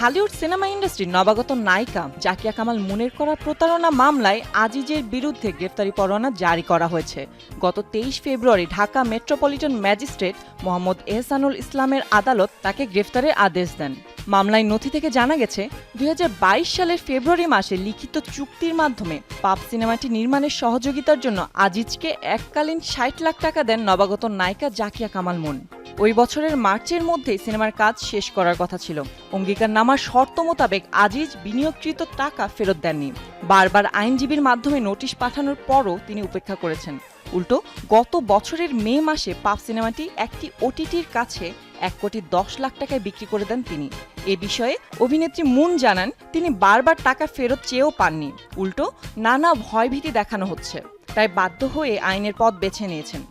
Dhallywood cinema ইন্ডাস্ট্রির নবাগত নায়িকা জাকিয়া কামাল মুনের করা প্রতারণা মামলায় আজিজের বিরুদ্ধে গ্রেফতারি পরোয়ানা জারি করা হয়েছে। গত 23 ফেব্রুয়ারি ঢাকা মেট্রোপলিটন ম্যাজিস্ট্রেট মোহাম্মদ এহসানুল ইসলামের আদালত তাকে গ্রেফতারের আদেশ দেন। মামলায় নথি থেকে জানা গেছে 2022 সালের ফেব্রুয়ারি মাসে লিখিত চুক্তির মাধ্যমে পাপ সিনেমাটি নির্মাণের সহযোগিতার জন্য আজিজকে এককালীন 60 লাখ টাকা দেন নবাগত নায়িকা জাকিয়া কামাল মুন। ওই বছরের মার্চের মধ্যেই সিনেমার কাজ শেষ করার কথা ছিল। অঙ্গীকারনামার শর্ত মোতাবেক আজিজ বিনিয়োগকৃত টাকা ফেরত দেননি। বারবার আইনজীবীর মাধ্যমে নোটিশ পাঠানোর পরও তিনি উপেক্ষা করেছেন। উল্টো গত বছরের মে মাসে পাপ সিনেমাটি একটি ওটিটির কাছে 1,10 লাখ টাকায় বিক্রি করে দেন তিনি। এ বিষয়ে অভিনেত্রী মুন জানান, তিনি বারবার টাকা ফেরত চেয়েও পাননি। উল্টো নানা ভয়ভীতি দেখানো হচ্ছে, তাই বাধ্য হয়ে আইনের পথ বেছে নিয়েছেন।